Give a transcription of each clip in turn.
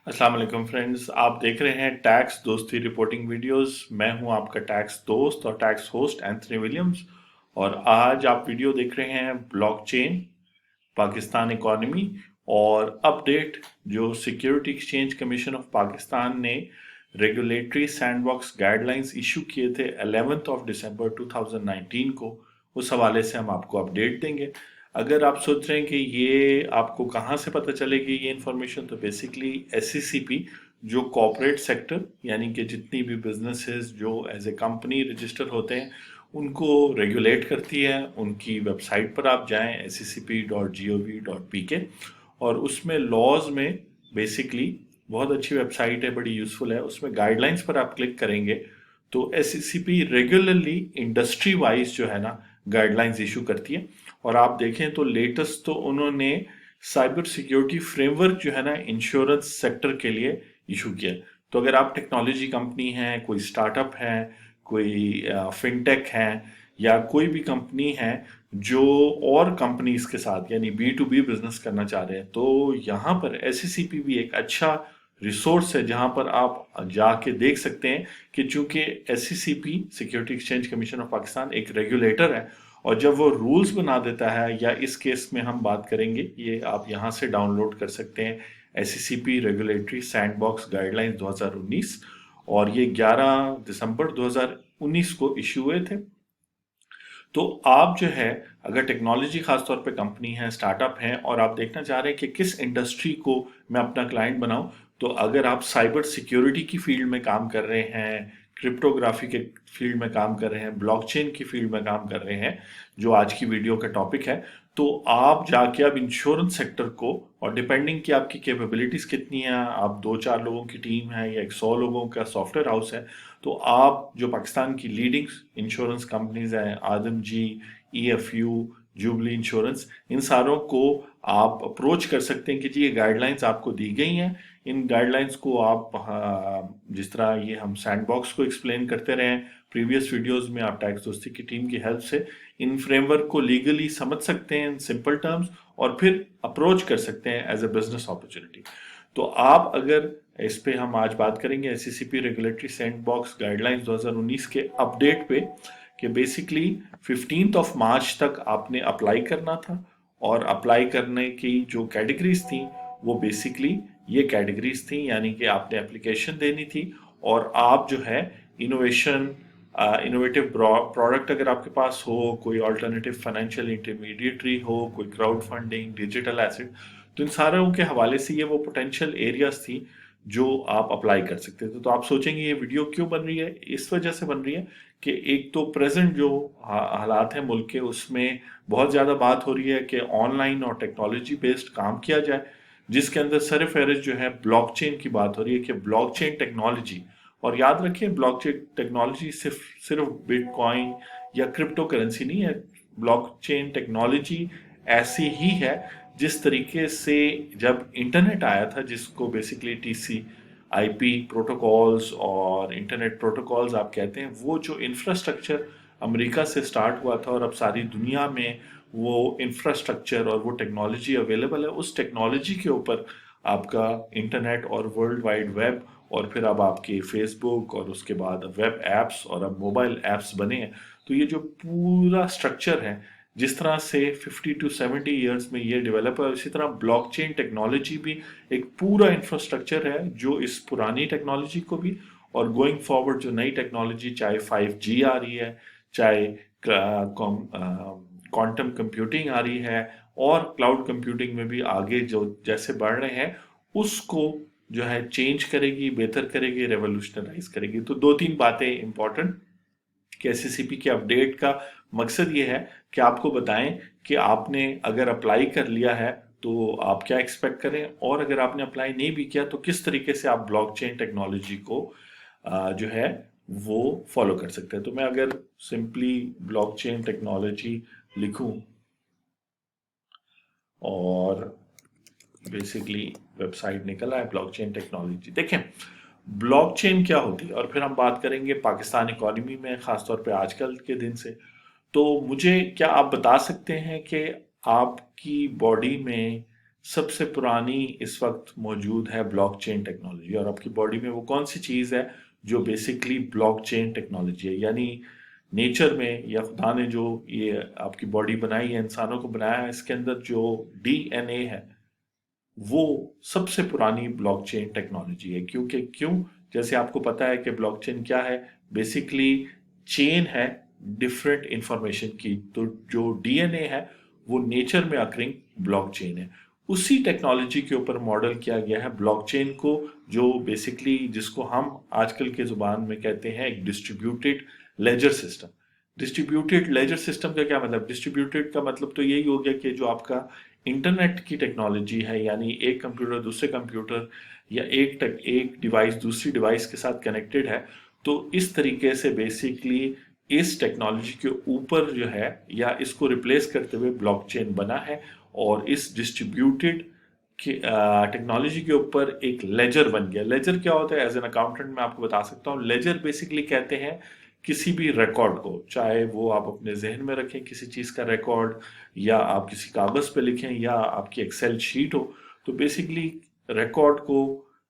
अस्सलाम वालेकुम फ्रेंड्स, आप देख रहे हैं टैक्स दोस्ती रिपोर्टिंग वीडियोस। मैं हूं आपका टैक्स दोस्त और टैक्स होस्ट एंथनी विलियम्स। और आज आप वीडियो देख रहे हैं ब्लॉकचेन, पाकिस्तान इकोनॉमी और अपडेट जो security exchange commission of Pakistan ने रेगुलेटरी सैंडबॉक्स गाइडलाइंस इशू किए थे 11 दिसंबर 2019 को। उस हवाले से हम आपको अपडेट देंगे। अगर आप सोच रहे हैं कि ये आपको कहाँ से पता चलेगी ये इन्फॉर्मेशन, तो बेसिकली एससीसीपी जो कॉरपोरेट सेक्टर यानी कि जितनी भी बिजनेसेस जो एज ए कंपनी रजिस्टर होते हैं उनको रेगुलेट करती है, उनकी वेबसाइट पर आप जाएं scp.gov.pk और उसमें लॉज में बेसिकली बहुत अच्छी वेबसाइट है, बड़ी यूज़फुल है। उसमें गाइडलाइंस पर आप क्लिक करेंगे तो एससीसीपी रेगुलरली इंडस्ट्री वाइज जो है ना गाइडलाइंस इशू करती है। और आप देखें तो लेटेस्ट तो उन्होंने साइबर सिक्योरिटी फ्रेमवर्क जो है ना इंश्योरेंस सेक्टर के लिए इशू किया। तो अगर आप टेक्नोलॉजी कंपनी है, कोई स्टार्टअप है, कोई फिनटेक है या कोई भी कंपनी है जो और कंपनीज के साथ यानी बी टू बी बिजनेस करना चाह रहे हैं, तो यहाँ पर एससीसीपी भी एक अच्छा रिसोर्स है जहां पर आप जाके देख सकते हैं कि चूंकि SCCP security exchange commission of Pakistan एक रेगुलेटर है और जब वो रूल्स बना देता है, या इस केस में हम बात करेंगे, ये आप यहाँ से डाउनलोड कर सकते हैं एससीसीपी रेगुलेटरी सैंडबॉक्स गाइडलाइंस 2019, और ये 11 दिसंबर 2019 को इशू हुए थे। तो आप जो है अगर टेक्नोलॉजी खासतौर पे कंपनी है, स्टार्टअप है और आप देखना चाह रहे हैं कि किस इंडस्ट्री को मैं अपना क्लाइंट बनाऊं, तो अगर आप साइबर सिक्योरिटी की फील्ड में काम कर रहे हैं, क्रिप्टोग्राफी के फील्ड में काम कर रहे हैं, ब्लॉकचेन की फील्ड में काम कर रहे हैं, जो आज की वीडियो का टॉपिक है, तो आप जाके अब इंश्योरेंस सेक्टर को, और डिपेंडिंग कि आपकी कैपेबिलिटीज कितनी है, आप 2-4 लोगों की टीम है या 100 लोगों का सॉफ्टवेयर हाउस है, तो आप जो पाकिस्तान की लीडिंग इंश्योरेंस कंपनीज हैं, आदम जी, ईएफयू, जुबली इंश्योरेंस, इन सारों को आप अप्रोच कर सकते हैं कि जी ये गाइडलाइंस आपको दी गई हैं। इन गाइडलाइंस को आप जिस तरह ये हम सैंडबॉक्स को एक्सप्लेन करते रहे हैं प्रीवियस वीडियोस में, आप टैक्स दोस्ती की टीम की हेल्प से इन फ्रेमवर्क को लीगली समझ सकते हैं इन सिंपल टर्म्स और फिर अप्रोच कर सकते हैं एज ए बिजनेस अपॉर्चुनिटी। तो आप अगर इस पे हम आज बात करेंगे एससीसीपी रेगुलेटरी सैंडबॉक्स गाइडलाइंस 2019 के अपडेट पे, कि बेसिकली 15 मार्च तक आपने अप्लाई करना था और अप्लाई करने की जो कैटेगरीज थी वो बेसिकली ये कैटेगरीज थी, यानी कि आपने एप्लीकेशन देनी थी और आप जो है इनोवेशन, इनोवेटिव प्रोडक्ट अगर आपके पास हो, कोई अल्टरनेटिव फाइनेंशियल इंटरमीडिएटरी हो, कोई क्राउड फंडिंग, डिजिटल एसेट, तो इन सारों के हवाले से ये वो पोटेंशियल एरियाज थी जो आप अप्लाई कर सकते थे। तो आप सोचेंगे ये वीडियो क्यों बन रही है? इस वजह से बन रही है कि एक तो प्रेजेंट जो हालात हैं मुल्क के, उसमें बहुत ज़्यादा बात हो रही है कि ऑनलाइन और टेक्नोलॉजी बेस्ड काम किया जाए, जिसके अंदर सर फहरिस्त जो है ब्लॉकचेन की बात हो रही है कि ब्लॉकचेन टेक्नोलॉजी, और याद रखें ब्लॉकचेन टेक्नोलॉजी सिर्फ सिर्फ बिटकॉइन या क्रिप्टो करेंसी नहीं है। ब्लॉकचेन टेक्नोलॉजी ऐसी ही है जिस तरीके से जब इंटरनेट आया था, जिसको बेसिकली टीसी आईपी प्रोटोकॉल्स और इंटरनेट प्रोटोकॉल्स आप कहते हैं, वो जो इंफ्रास्ट्रक्चर अमेरिका से स्टार्ट हुआ था और अब सारी दुनिया में वो इंफ्रास्ट्रक्चर और वो टेक्नोलॉजी अवेलेबल है, उस टेक्नोलॉजी के ऊपर आपका इंटरनेट और वर्ल्ड वाइड वेब और फिर अब आपके फेसबुक और उसके बाद वेब एप्स और अब मोबाइल एप्स बने हैं। तो ये जो पूरा स्ट्रक्चर है, जिस तरह से 50 टू 70 ईयर्स में ये डेवलप है, इसी तरह ब्लॉकचेन टेक्नोलॉजी भी एक पूरा इंफ्रास्ट्रक्चर है जो इस पुरानी टेक्नोलॉजी को भी, और गोइंग फॉरवर्ड जो नई टेक्नोलॉजी, चाहे 5G आ रही है, चाहे क्वांटम कंप्यूटिंग आ रही है, और क्लाउड कंप्यूटिंग में भी आगे जो जैसे बढ़ रहे हैं, उसको जो है चेंज करेगी, बेहतर करेगी, रेवोल्यूशनराइज करेगी। तो 2-3 बातें इंपॉर्टेंट कि एससीसीपी के अपडेट का मकसद ये है कि आपको बताएं कि आपने अगर अप्लाई कर लिया है तो आप क्या एक्सपेक्ट करें, और अगर आपने अप्लाई नहीं भी किया तो किस तरीके से आप ब्लॉकचेन टेक्नोलॉजी को जो है वो फॉलो कर सकते हैं। तो मैं अगर सिंपली ब्लॉकचेन टेक्नोलॉजी लिखूं और बेसिकली वेबसाइट निकला है ब्लॉकचेन टेक्नोलॉजी, देखें ब्लॉकचेन क्या होती है, और फिर हम बात करेंगे पाकिस्तान इकोनॉमी में खासतौर पे आजकल के दिन से। तो मुझे क्या आप बता सकते हैं कि आपकी बॉडी में सबसे पुरानी इस वक्त मौजूद है ब्लॉकचेन टेक्नोलॉजी। और आपकी बॉडी में वो कौन सी चीज़ है जो बेसिकली ब्लॉकचेन टेक्नोलॉजी है, यानी नेचर में या खुदा ने जो ये आपकी बॉडी बनाई है, इंसानों को बनाया है, इसके अंदर जो डीएनए है वो सबसे पुरानी ब्लॉकचेन टेक्नोलॉजी है। क्यों, जैसे आपको पता है कि ब्लॉकचेन क्या है, बेसिकली चेन है डिफरेंट इंफॉर्मेशन की। तो जो डीएनए है वो नेचर में अकरिंग ब्लॉकचेन है। उसी टेक्नोलॉजी के ऊपर मॉडल किया गया है ब्लॉकचेन को, जो बेसिकली जिसको हम आजकल के जुबान में कहते हैं एक distributed laser system. Distributed laser system का क्या मतलब? डिस्ट्रीब्यूटेड का मतलब तो यही हो गया कि जो आपका इंटरनेट की टेक्नोलॉजी है, यानी एक कंप्यूटर दूसरे कंप्यूटर या एक डिवाइस दूसरी डिवाइस के साथ कनेक्टेड है, तो इस तरीके से बेसिकली इस टेक्नोलॉजी के ऊपर जो है या इसको रिप्लेस करते हुए ब्लॉकचेन बना है। और इस डिस्ट्रीब्यूटेड टेक्नोलॉजी के ऊपर एक लेजर बन गया। लेजर क्या होता है? एज एन अकाउंटेंट मैं आपको बता सकता हूँ, लेजर बेसिकली कहते हैं किसी भी रिकॉर्ड को, चाहे वो आप अपने जहन में रखें किसी चीज़ का रिकॉर्ड, या आप किसी कागज़ पे लिखें, या आपकी एक्सेल शीट हो, तो बेसिकली रिकॉर्ड को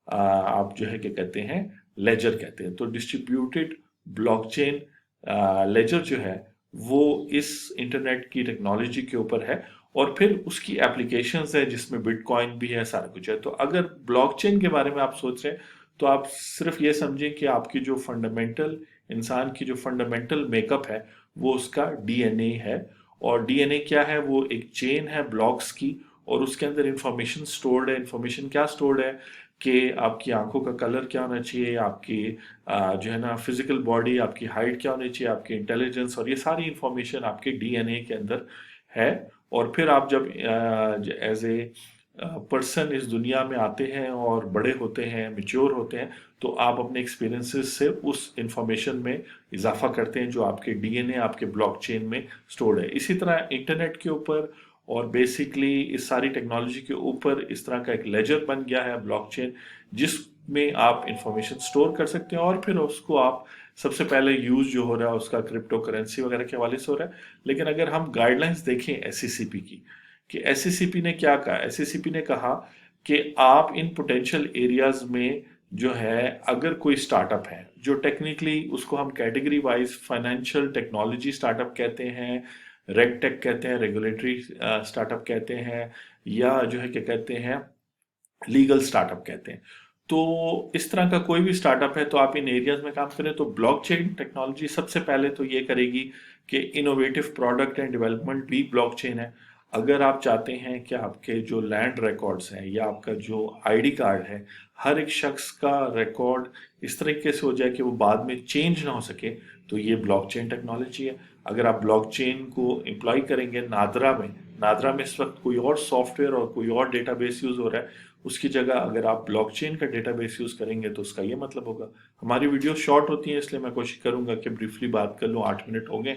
आप जो है क्या कहते हैं, लेजर कहते हैं। तो डिस्ट्रीब्यूटेड ब्लॉकचेन लेजर जो है वो इस इंटरनेट की टेक्नोलॉजी के ऊपर है, और फिर उसकी एप्लीकेशंस है जिसमें बिटकॉइन भी है, सारा कुछ है। तो अगर ब्लॉकचेन के बारे में आप सोच रहे हैं तो आप सिर्फ ये समझें कि आपकी जो फंडामेंटल इंसान की जो फंडामेंटल मेकअप है वो उसका डीएनए है। और डीएनए क्या है? वो एक चेन है ब्लॉक्स की, और उसके अंदर इंफॉर्मेशन स्टोर्ड है। इंफॉर्मेशन क्या स्टोर्ड है कि आपकी आंखों का कलर क्या होना चाहिए, आपकी जो है ना फिजिकल बॉडी, आपकी हाइट क्या होनी चाहिए, आपकी इंटेलिजेंस, और ये सारी इंफॉर्मेशन आपके डीएनए के अंदर है। और फिर आप जब एज ए पर्सन इस दुनिया में आते हैं और बड़े होते हैं, मैच्योर होते हैं, तो आप अपने एक्सपीरियंसेस से उस इंफॉर्मेशन में इजाफा करते हैं जो आपके डीएनए आपके ब्लॉकचेन में स्टोर्ड है। इसी तरह इंटरनेट के ऊपर और बेसिकली इस सारी टेक्नोलॉजी के ऊपर इस तरह का एक लेजर बन गया है ब्लॉकचेन, जिसमें आप इंफॉर्मेशन स्टोर कर सकते हैं, और फिर उसको आप सबसे पहले यूज जो हो रहा है उसका क्रिप्टो करेंसी वगैरह के हवाले से हो रहा है। लेकिन अगर हम गाइडलाइंस देखें एससीसीपी की, कि एससीसीपी ने क्या कहा? एससीसीपी ने कहा कि आप इन पोटेंशियल एरियाज में जो है, अगर कोई स्टार्टअप है जो टेक्निकली उसको हम category wise financial technology startup कहते हैं, रेग टेक कहते हैं, रेगुलेटरी स्टार्टअप कहते हैं, या जो है क्या कहते हैं, लीगल स्टार्टअप कहते हैं। तो इस तरह का कोई भी स्टार्टअप है तो आप इन एरियाज में काम करें तो ब्लॉकचेन टेक्नोलॉजी सबसे पहले तो ये करेगी कि इनोवेटिव प्रोडक्ट एंड डेवलपमेंट भी ब्लॉकचेन है। अगर आप चाहते हैं कि आपके जो लैंड रिकॉर्ड्स हैं या आपका जो आईडी कार्ड है, हर एक शख्स का रिकॉर्ड इस तरीके से हो जाए कि वो बाद में चेंज ना हो सके, तो ये ब्लॉकचेन टेक्नोलॉजी है। अगर आप ब्लॉकचेन को एम्प्लॉय करेंगे नादरा में इस वक्त कोई और सॉफ्टवेयर और कोई और डेटाबेस यूज हो रहा है, उसकी जगह अगर आप ब्लॉकचेन का डेटाबेस यूज करेंगे तो उसका ये मतलब होगा। हमारी वीडियो शॉर्ट होती है इसलिए मैं कोशिश करूंगा कि ब्रीफली बात कर लूँ। 8 मिनट हो गए,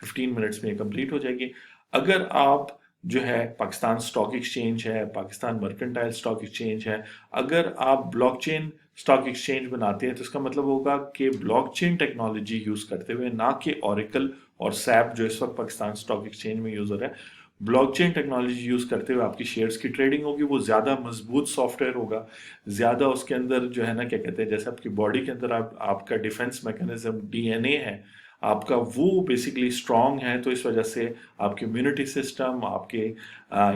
15 मिनट्स में कंप्लीट हो जाएगी। अगर आप जो है पाकिस्तान स्टॉक एक्सचेंज है, पाकिस्तान मर्केंटाइल स्टॉक एक्सचेंज है, अगर आप ब्लॉकचेन स्टॉक एक्सचेंज बनाते हैं तो इसका मतलब होगा कि ब्लॉकचेन टेक्नोलॉजी यूज करते हुए, ना कि ऑरेकल और सैप जो इस वक्त पाकिस्तान स्टॉक एक्सचेंज में यूज हो रहा है, ब्लॉकचेन टेक्नोलॉजी यूज करते हुए आपकी शेयर्स की ट्रेडिंग होगी। वो ज्यादा मजबूत सॉफ्टवेयर होगा, ज्यादा उसके अंदर जो है ना क्या कहते हैं, जैसे आपकी बॉडी के अंदर आपका डिफेंस मैकेनिज्म डीएनए है आपका, वो बेसिकली स्ट्रांग है। तो इस वजह से आपकी इम्यूनिटी सिस्टम, आपके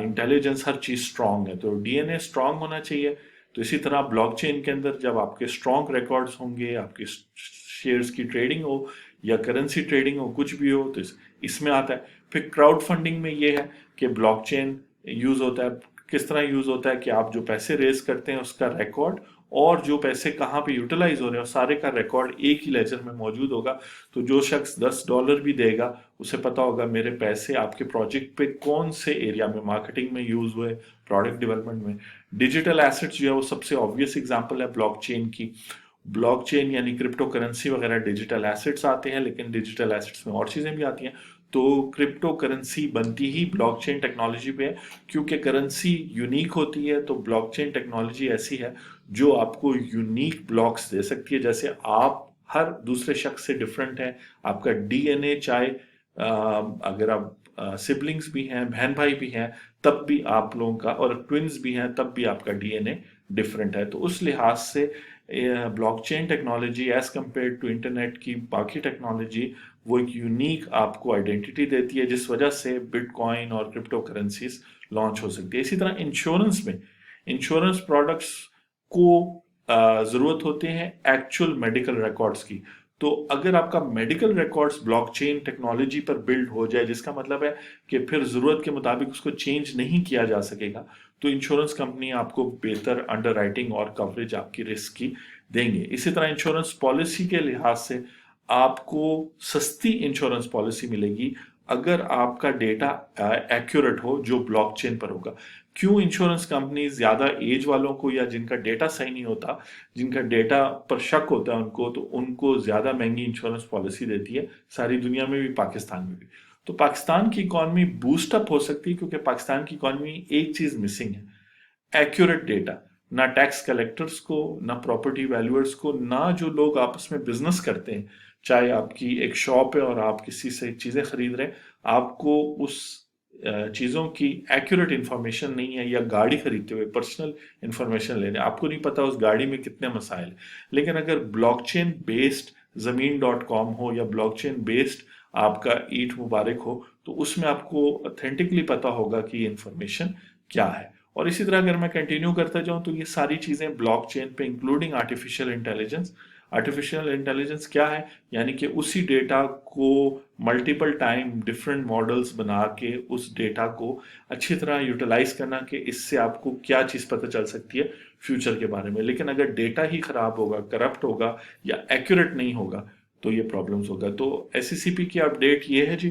इंटेलिजेंस, हर चीज स्ट्रांग है। तो डीएनए स्ट्रांग होना चाहिए। तो इसी तरह ब्लॉकचेन के अंदर जब आपके स्ट्रांग रिकॉर्ड्स होंगे, आपके शेयर्स की ट्रेडिंग हो या करेंसी ट्रेडिंग हो, कुछ भी हो, तो इसमें आता है। फिर क्राउड फंडिंग में ये है कि ब्लॉकचेन यूज होता है। किस तरह यूज होता है कि आप जो पैसे रेज करते हैं उसका रिकॉर्ड, और जो पैसे कहाँ पे यूटिलाइज हो रहे हैं सारे का रिकॉर्ड एक ही लेजर में मौजूद होगा। तो जो शख्स $10 भी देगा उसे पता होगा मेरे पैसे आपके प्रोजेक्ट पे कौन से एरिया में, मार्केटिंग में यूज हुए, प्रोडक्ट डेवलपमेंट में। डिजिटल एसेट्स जो है वो सबसे ऑब्वियस एग्जांपल है ब्लॉकचेन की। ब्लॉकचेन यानी क्रिप्टो करेंसी वगैरह डिजिटल एसेट्स आते हैं, लेकिन डिजिटल एसेट्स में और चीजें भी आती हैं। तो क्रिप्टो करेंसी बनती ही ब्लॉकचेन टेक्नोलॉजी पे है, क्योंकि करेंसी यूनिक होती है। तो ब्लॉकचेन टेक्नोलॉजी ऐसी है जो आपको यूनिक ब्लॉक्स दे सकती है। जैसे आप हर दूसरे शख्स से डिफरेंट है, आपका डीएनए चाहे अगर आप सिबलिंग्स भी हैं, बहन भाई भी हैं, तब भी आप लोगों का, और ट्विन्स भी हैं तब भी आपका डीएनए डिफरेंट है। तो उस लिहाज से blockchain technology as compared to internet की बाकी टेक्नोलॉजी वो एक यूनिक आपको आइडेंटिटी देती है, जिस वजह से बिटकॉइन और क्रिप्टो करेंसीज लॉन्च हो सकती है। इसी तरह इंश्योरेंस में, इंश्योरेंस प्रोडक्ट्स को ज़रूरत होते हैं एक्चुअल मेडिकल रिकॉर्ड्स की। तो अगर आपका मेडिकल रिकॉर्ड्स ब्लॉकचेन टेक्नोलॉजी पर बिल्ड हो जाए, जिसका मतलब है कि फिर ज़रूरत के मुताबिक उसको चेंज नहीं किया जा सकेगा, तो इंश्योरेंस कंपनी आपको बेहतर अंडरराइटिंग और कवरेज आपकी रिस्क की देंगे। इसी तरह इंश्योरेंस पॉलिसी के लिहाज से आपको सस्ती इंश्योरेंस पॉलिसी मिलेगी अगर आपका डेटा एक्यूरेट हो, जो ब्लॉकचेन पर होगा। क्यों इंश्योरेंस कंपनी ज्यादा एज वालों को या जिनका डेटा सही नहीं होता, जिनका डेटा पर शक होता है उनको, तो उनको ज्यादा महंगी इंश्योरेंस पॉलिसी देती है, सारी दुनिया में भी, पाकिस्तान में भी। तो पाकिस्तान की इकॉनमी बूस्ट अप हो सकती है, क्योंकि पाकिस्तान की इकॉनमी एक चीज मिसिंग है, एक्यूरेट डेटा। ना टैक्स कलेक्टर्स को, ना प्रॉपर्टी वैल्यूअर्स को, ना जो लोग आपस में बिजनेस करते हैं, चाहे आपकी एक शॉप है और आप किसी से चीजें खरीद रहे हैं, आपको उस चीजों की एक्यूरेट इंफॉर्मेशन नहीं है, या गाड़ी खरीदते हुए पर्सनल इंफॉर्मेशन ले रहे हैं, आपको नहीं पता उस गाड़ी में कितने मसाइल हैं। लेकिन अगर ब्लॉकचेन बेस्ड ज़मीन.com हो या ब्लॉकचेन बेस्ड आपका ईट मुबारक हो, तो उसमें आपको ऑथेंटिकली पता होगा कि ये इंफॉर्मेशन क्या है। और इसी तरह अगर मैं कंटिन्यू करता जाऊं, तो ये सारी चीजें ब्लॉकचेन पे, including artificial intelligence. Artificial intelligence क्या है? यानी कि उसी डेटा को मल्टीपल टाइम डिफरेंट मॉडल्स बना के उस डेटा को अच्छी तरह यूटिलाइज करना, कि इससे आपको क्या चीज़ पता चल सकती है फ्यूचर के बारे में। लेकिन अगर डेटा ही खराब होगा, करप्ट होगा या एक्यूरेट नहीं होगा, तो ये प्रॉब्लम्स होगा। तो एससीसीपी की अपडेट ये है जी,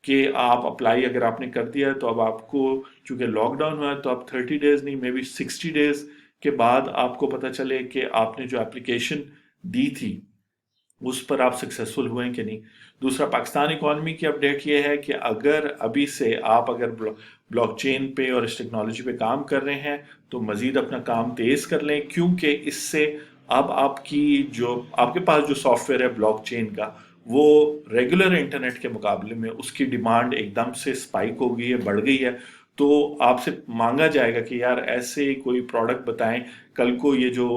कि आप अप्लाई अगर आपने कर दिया है, तो अब आपको, चूंकि लॉकडाउन हुआ है, तो आप 30 डेज नहीं, मे बी 60 डेज के बाद आपको पता चले कि आपने जो एप्लीकेशन दी थी उस पर आप सक्सेसफुल हुए हैं कि नहीं। दूसरा, पाकिस्तान इकॉनमी की अपडेट ये है कि अगर अभी से आप अगर ब्लॉकचेन पे और इस टेक्नोलॉजी पे काम कर रहे हैं, तो मजीद अपना काम तेज कर लें, क्योंकि इससे अब आपकी जो, आपके पास जो सॉफ्टवेयर है ब्लॉकचेन का, वो रेगुलर इंटरनेट के मुकाबले में उसकी डिमांड एकदम से स्पाइक हो गई है, बढ़ गई है। तो आपसे मांगा जाएगा कि यार ऐसे कोई प्रोडक्ट बताएं। कल को ये जो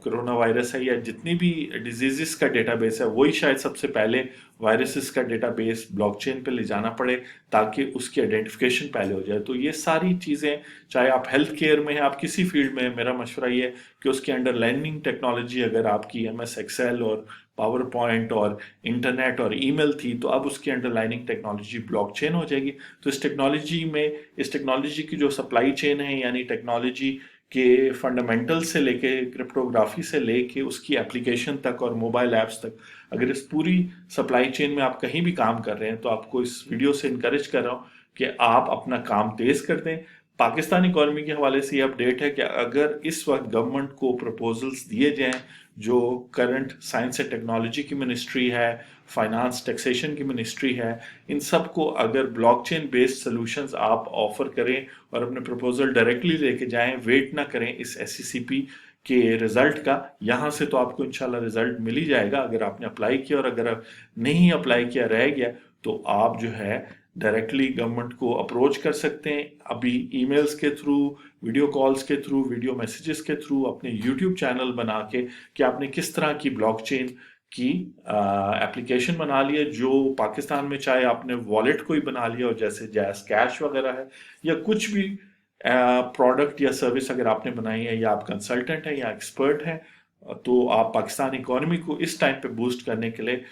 कोरोना वायरस है, या जितनी भी डिजीजेस का डेटाबेस है, वही शायद सबसे पहले वायरसेस का डेटाबेस ब्लॉकचेन पे ले जाना पड़े, ताकि उसकी आइडेंटिफिकेशन पहले हो जाए। तो ये सारी चीज़ें, चाहे आप हेल्थ केयर में हैं, आप किसी फील्ड में, मेरा मशवरा ये है कि उसकी अंडरलाइनिंग टेक्नोलॉजी अगर आपकी एमएस एक्सेल और पावर पॉइंट और इंटरनेट और ईमेल थी, तो अब उसकी अंडरलाइनिंग टेक्नोलॉजी ब्लॉकचेन हो जाएगी। तो इस टेक्नोलॉजी में, इस टेक्नोलॉजी की जो सप्लाई चेन है, यानी टेक्नोलॉजी के फंडामेंटल से लेके, क्रिप्टोग्राफी से लेके उसकी एप्लीकेशन तक और मोबाइल ऐप्स तक, अगर इस पूरी सप्लाई चेन में आप कहीं भी काम कर रहे हैं, तो आपको इस वीडियो से इनकरेज कर रहा हूँ कि आप अपना काम तेज कर दें। पाकिस्तान इकॉनमी के हवाले से ये अपडेट है कि अगर इस वक्त गवर्नमेंट को प्रपोजल्स दिए जाएं, जो करंट साइंस एंड टेक्नोलॉजी की मिनिस्ट्री है, फाइनेंस टैक्सेशन की मिनिस्ट्री है, इन सब को अगर ब्लॉकचेन बेस्ड सॉल्यूशंस आप ऑफर करें और अपने प्रपोजल डायरेक्टली लेके जाएं, वेट ना करें इस एससीसीपी के रिजल्ट का। यहाँ से तो आपको इंशाल्लाह रिजल्ट मिल ही जाएगा अगर आपने अप्लाई किया, और अगर नहीं अप्लाई किया, रह गया, तो आप जो है डायरेक्टली गवर्नमेंट को अप्रोच कर सकते हैं, अभी ईमेल्स के थ्रू, वीडियो कॉल्स के थ्रू, वीडियो मैसेजेस के थ्रू, अपने यूट्यूब चैनल बना के, कि आपने किस तरह की ब्लॉकचेन की एप्लीकेशन बना लिया, जो पाकिस्तान में, चाहे आपने वॉलेट कोई बना लिया हो जैसे जैस कैश वगैरह है, या कुछ भी प्रोडक्ट या सर्विस अगर आपने बनाई है, या आप कंसल्टेंट हैं या एक्सपर्ट हैं, तो आप पाकिस्तान इकोनॉमी को इस टाइम पे बूस्ट करने के लिए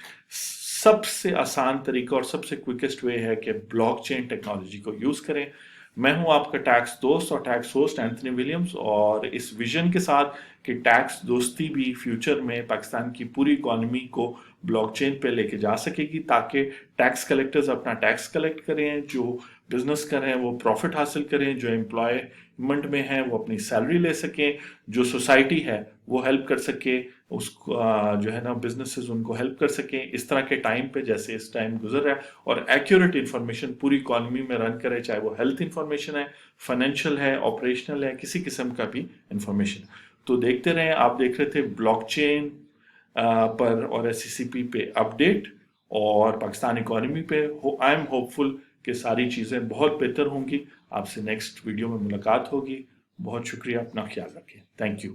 सबसे आसान तरीका और सबसे क्विकेस्ट वे है कि ब्लॉकचेन टेक्नोलॉजी को यूज करें। मैं हूं आपका टैक्स दोस्त और टैक्स होस्ट एंथनी विलियम्स, और इस विजन के साथ कि टैक्स दोस्ती भी फ्यूचर में पाकिस्तान की पूरी इकोनॉमी को ब्लॉकचेन पे लेके जा सकेगी, ताकि टैक्स कलेक्टर्स अपना टैक्स कलेक्ट करें, जो बिजनेस कर रहे हैं वो प्रॉफिट हासिल करें, जो एम्प्लॉयमेंट में है वो अपनी सैलरी ले सकें, जो सोसाइटी है वो हेल्प कर सके, उसको जो है ना बिजनेसेस उनको हेल्प कर सकें इस तरह के टाइम पे, जैसे इस टाइम गुजर रहा है, और एक्यूरेट इन्फॉर्मेशन पूरी इकोनॉमी में रन करे, चाहे वो हेल्थ इन्फॉर्मेशन है, फाइनेंशियल है, ऑपरेशनल है, किसी किस्म का भी इन्फॉर्मेशन। तो देखते रहें, आप देख रहे थे ब्लॉकचेन पर और एससीसीपी पे अपडेट, और पाकिस्तान इकोनॉमी पे। आई एम होपफुल کہ ساری چیزیں بہت بہتر ہوں گی۔ آپ سے نیکسٹ ویڈیو میں ملاقات ہوگی۔ بہت شکریہ، اپنا خیال رکھیں، تھینک یو۔